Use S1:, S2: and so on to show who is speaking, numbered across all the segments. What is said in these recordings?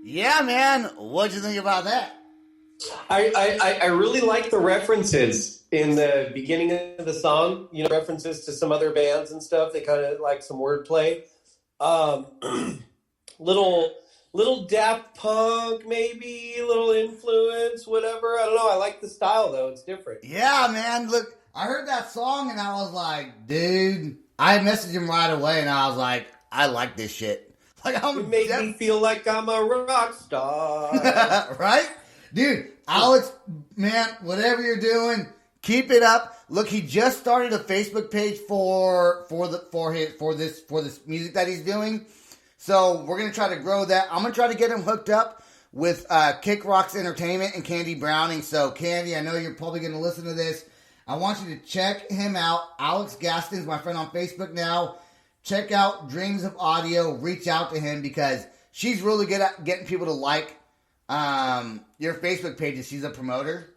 S1: Yeah, man. What'd you think about that?
S2: I really like the references in the beginning of the song. You know, references to some other bands and stuff. They kind of like some wordplay. Little little Daft Punk, maybe a little influence, whatever. I don't know. I like the style though; it's different.
S1: Yeah, man. Look, I heard that song and I was like, dude. I messaged him right away and I was like, I like this shit. Like,
S2: It made me feel like I'm a rock star,
S1: right, dude? Alex, man, whatever you're doing, keep it up. Look, he just started a Facebook page for this music that he's doing. So we're gonna try to grow that. I'm gonna try to get him hooked up with Kick Rocks Entertainment and Candy Browning. So Candy, I know you're probably gonna listen to this. I want you to check him out. Alex Gaston's my friend on Facebook now. Check out Dreams of Audio. Reach out to him because she's really good at getting people to like your Facebook pages. She's a promoter.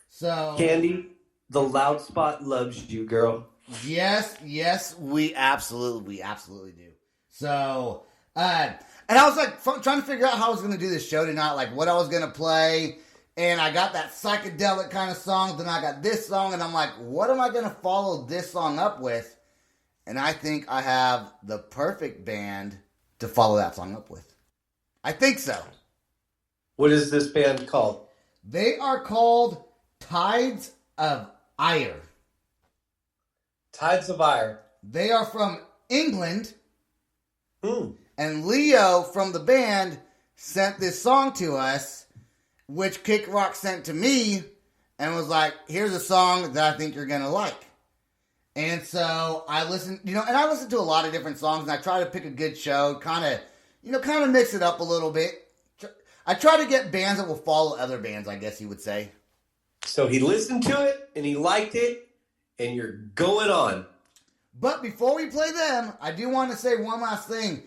S1: So
S2: Candy, the loud spot loves you, girl.
S1: Yes, we absolutely do. So, and I was like trying to figure out how I was going to do this show tonight, like what I was going to play. And I got that psychedelic kind of song. Then I got this song, and I'm like, what am I going to follow this song up with? And I think I have the perfect band to follow that song up with. I think so.
S2: What is this band called?
S1: They are called Tides of Ire.
S2: Tides of Ire.
S1: They are from England. And Leo from the band sent this song to us, which Kick Rock sent to me, and was like, here's a song that I think you're going to like. And so I listened, and I listened to a lot of different songs, and I try to pick a good show, kind of mix it up a little bit. I try to get bands that will follow other bands, I guess you would say.
S2: So he listened to it, and he liked it, and you're going on.
S1: But before we play them, I do want to say one last thing.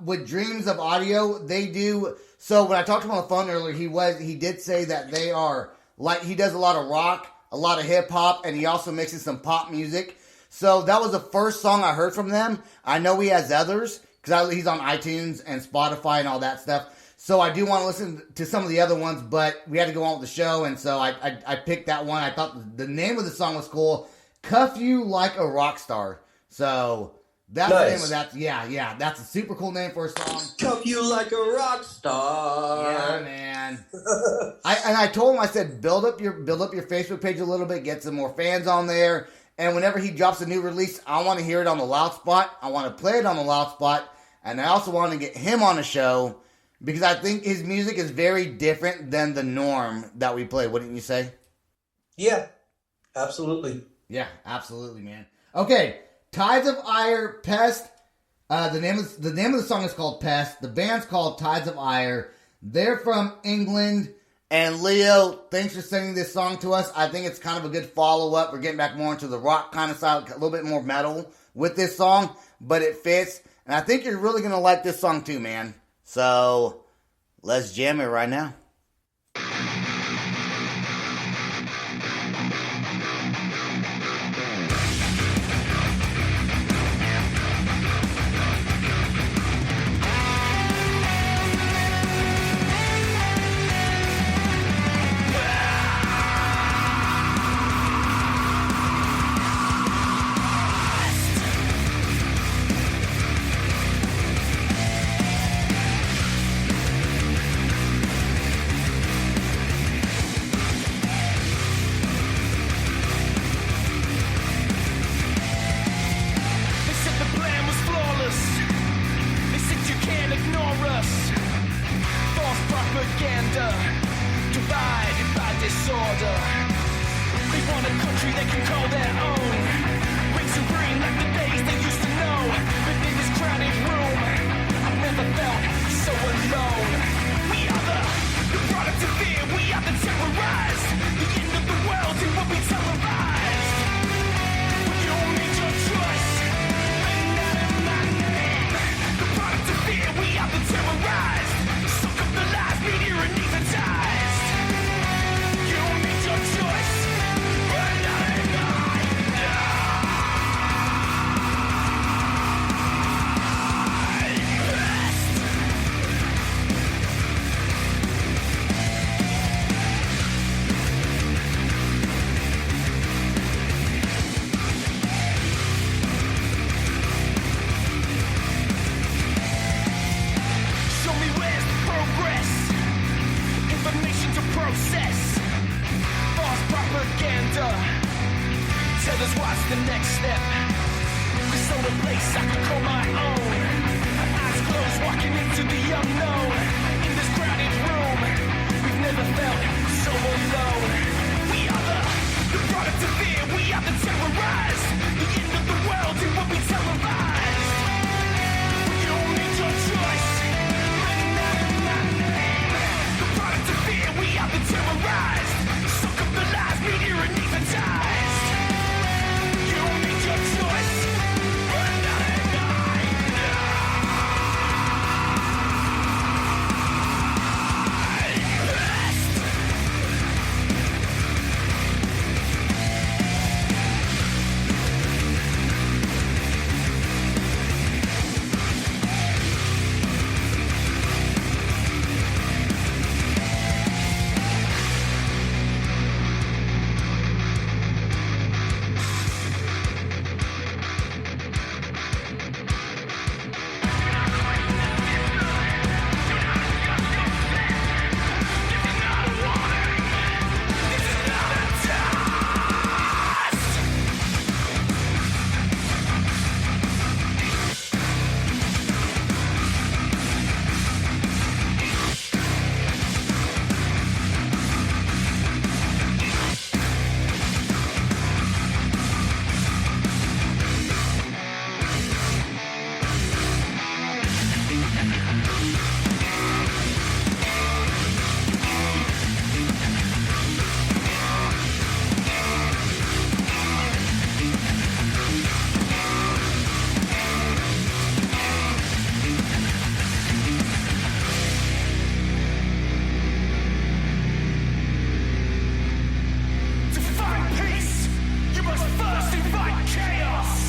S1: With Dreams of Audio, they do. So when I talked to him on the phone earlier, he did say that they are he does a lot of rock, a lot of hip hop, and he also mixes some pop music. So that was the first song I heard from them. I know he has others because he's on iTunes and Spotify and all that stuff. So I do want to listen to some of the other ones, but we had to go on with the show, and so I picked that one. I thought the name of the song was cool. Cuff You Like a Rock Star. So that's nice. The name of that. Yeah. That's a super cool name for a song.
S2: Cuff You Like a Rock Star.
S1: Yeah, man. I told him, I said, build up your Facebook page a little bit, get some more fans on there. And whenever he drops a new release, I want to hear it on the loud spot. I want to play it on the loud spot. And I also want to get him on a show because I think his music is very different than the norm that we play. Wouldn't you say?
S2: Yeah, absolutely.
S1: Yeah, absolutely, man. Okay, Tides of Ire, Pest. The name of the song is called Pest. The band's called Tides of Ire. They're from England. And Leo, thanks for sending this song to us. I think it's kind of a good follow-up. We're getting back more into the rock kind of style, a little bit more metal with this song, but it fits. And I think you're really going to like this song too, man. So, let's jam it right now.
S3: place I could call my own. Eyes closed, walking into the unknown. In this crowded room, we've never felt so alone. We are the product of fear, we are the terrorized. The end of the world, it will be televised. You don't make your choice. The product of fear, we are the terrorized. Suck up the lies, media anesthetized. You don't make your choice. To find peace, you must first invite chaos.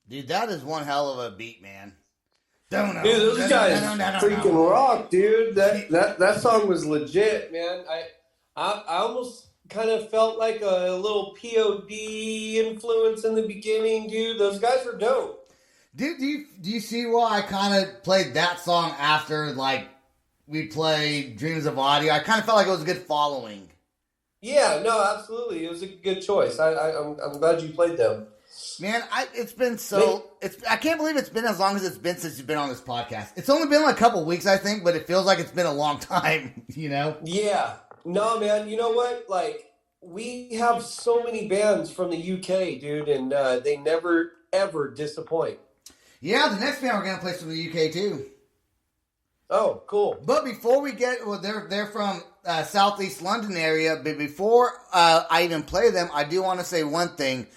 S1: Dude, that is one hell of a beat, man.
S2: Dude, those guys freaking rock, dude. That song was legit, man. I almost kind of felt like a little POD influence in the beginning, dude. Those guys were dope.
S1: Dude, do you see why I kind of played that song after, like, we played Dreams of Audio? I kind of felt like it was a good following.
S2: Yeah, no, absolutely. It was a good choice. I'm glad you played them.
S1: Man, it's been so... I can't believe it's been as long as it's been since you've been on this podcast. It's only been like a couple weeks, I think, but it feels like it's been a long time, you know?
S2: Yeah. No, man, you know what? Like, we have so many bands from the UK, dude, and they never, ever disappoint.
S1: Yeah, the next band we're going to play is from the UK, too.
S2: Oh, cool.
S1: But before we get... Well, they're from Southeast London area, but before I even play them, I do want to say one thing.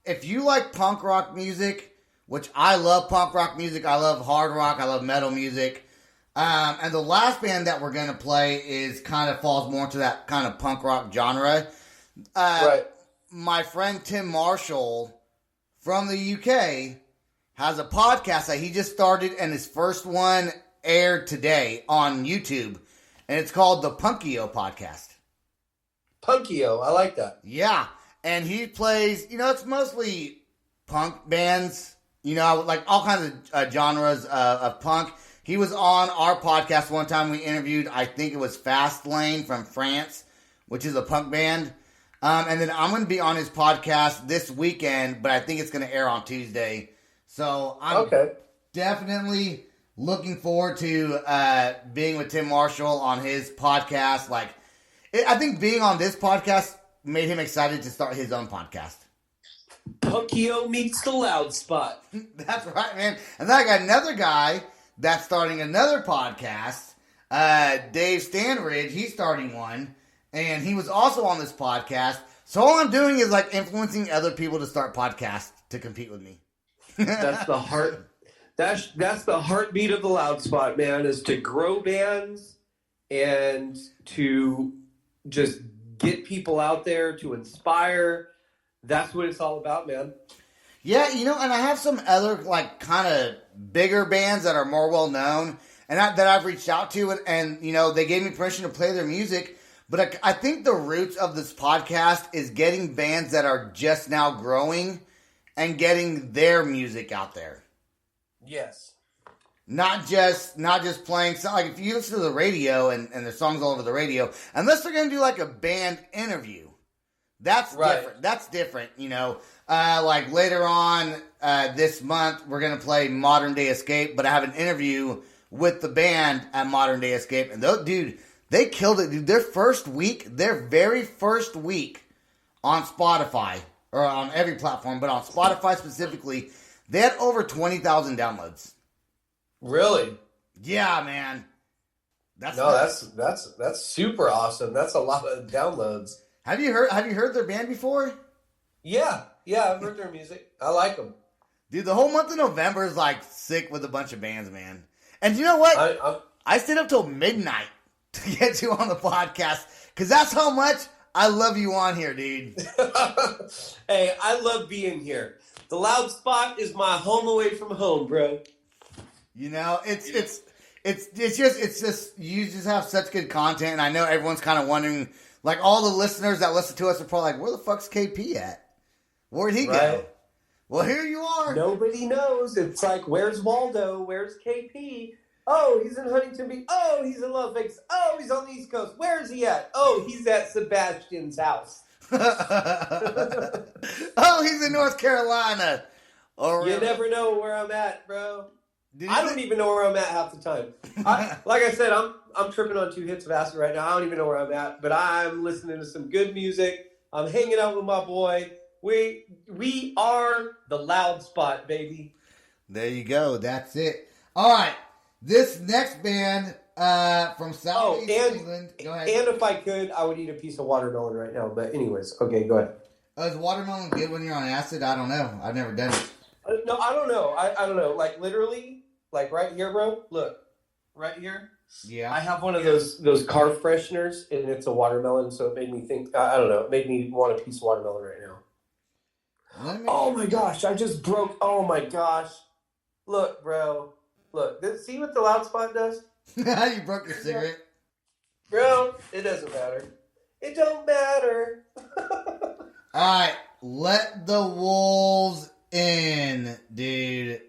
S1: If you like punk rock music, which I love punk rock music, I love hard rock, I love metal music, and the last band that we're going to play is kind of falls more into that kind of punk rock genre.
S2: Right.
S1: My friend Tim Marshall from the UK has a podcast that he just started, and his first one aired today on YouTube, and it's called the Punkio Podcast.
S2: Punkio, I like that.
S1: Yeah. And he plays, it's mostly punk bands, like all kinds of genres of punk. He was on our podcast one time. We interviewed, I think it was Fastlane from France, which is a punk band. And then I'm going to be on his podcast this weekend, but I think it's going to air on Tuesday. So I'm definitely looking forward to being with Tim Marshall on his podcast. I think being on this podcast made him excited to start his own podcast.
S2: Punkio meets the Loud Spot.
S1: That's right, man. And then I got another guy that's starting another podcast. Dave Stanridge, he's starting one. And he was also on this podcast. So all I'm doing is influencing other people to start podcasts to compete with me.
S2: That's the heart. That's the heartbeat of the Loud Spot, man, is to grow bands and to just get people out there, to inspire. That's what it's all about, man.
S1: Yeah, and I have some other, like, kind of bigger bands that are more well-known and that I've reached out to, and they gave me permission to play their music. But I think the roots of this podcast is getting bands that are just now growing and getting their music out there.
S2: Yes.
S1: Not just playing, like, if you listen to the radio and there's songs all over the radio, unless they're going to do, like, a band interview. That's
S2: right.
S1: Different. That's different, like later on this month, we're going to play Modern Day Escape, but I have an interview with the band at Modern Day Escape. And dude, they killed it, dude. Their very first week on Spotify, or on every platform, but on Spotify specifically, they had over 20,000 downloads.
S2: Really?
S1: Yeah, man.
S2: That's super awesome. That's a lot of downloads.
S1: Have you heard their band before?
S2: Yeah, I've heard their music. I like them.
S1: Dude, the whole month of November is like sick with a bunch of bands, man. And you know what? I stayed up till midnight to get you on the podcast because that's how much I love you on here, dude.
S2: Hey, I love being here. The Loud Spot is my home away from home, bro.
S1: It's just you just have such good content, and I know everyone's kind of wondering, like all the listeners that listen to us are probably like, where the fuck's KP at? Where'd he go? Well, here you are.
S2: Nobody knows. It's like, where's Waldo? Where's KP? Oh, he's in Huntington Beach. Oh, he's in Love Vegas. Oh, he's on the East Coast. Where is he at? Oh, he's at Sebastian's house.
S1: Oh, he's in North Carolina.
S2: You never know where I'm at, bro. I don't even know where I'm at half the time. Like I said, I'm tripping on 2 hits of acid right now. I don't even know where I'm at, but I'm listening to some good music. I'm hanging out with my boy. We are the Loud Spot, baby.
S1: There you go. That's it. All right. This next band from Southeast England. Go ahead.
S2: And if I could, I would eat a piece of watermelon right now. But anyways, okay, go ahead.
S1: Is watermelon good when you're on acid? I don't know. I've never done it.
S2: No, I don't know. I don't know. Like literally, like right here, bro. Look, right here.
S1: Yeah.
S2: I have one of those car fresheners, and it's a watermelon. So it made me think. I don't know. It made me want a piece of watermelon right now. Oh my gosh! I just broke. Oh my gosh! Look, bro. Look. See what the Loud Spot does?
S1: You broke your cigarette,
S2: bro. It doesn't matter. It don't matter.
S1: All right. Let the wolves in, dude.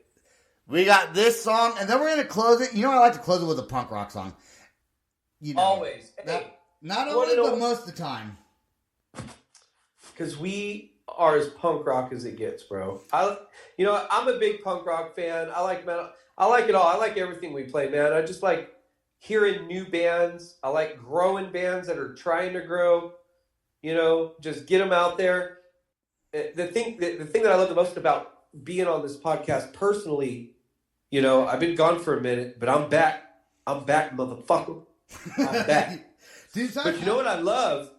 S1: We got this song, and then we're going to close it. I like to close it with a punk rock song.
S2: Always. Hey,
S1: not only, but most of the time.
S2: Because we are as punk rock as it gets, bro. I'm a big punk rock fan. I like metal. I like it all. I like everything we play, man. I just like hearing new bands. I like growing bands that are trying to grow. Just get them out there. The thing that I love the most about being on this podcast personally, I've been gone for a minute, but I'm back. I'm back, motherfucker. I'm back.
S1: Dude,
S2: but you know what I love?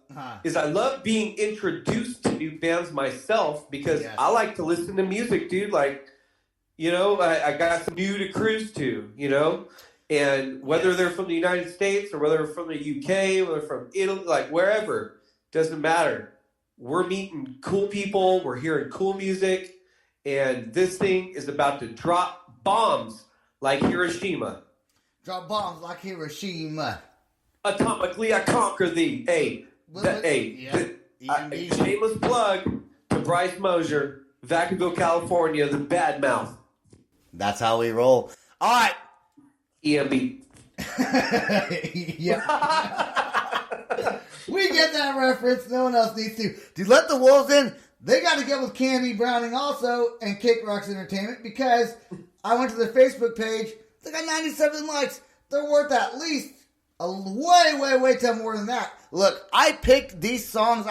S2: Is I love being introduced to new bands myself because I like to listen to music, dude. Like, I got some new to cruise to, and whether they're from the United States or whether they're from the UK, whether they're from Italy, like wherever, doesn't matter. We're meeting cool people. We're hearing cool music. And this thing is about to drop bombs like Hiroshima.
S1: Drop bombs like Hiroshima.
S2: Atomically, I conquer thee. Hey, shameless plug to Bryce Mosier, Vacaville, California, the bad mouth.
S1: That's how we roll. All right.
S2: EMB.
S1: Yeah. We get that reference. No one else needs to. Dude, let the wolves in. They got to get with Candy Browning also and Kick Rocks Entertainment because I went to their Facebook page. They got 97 likes. They're worth at least a way, way, way ton more than that. Look, I picked these songs.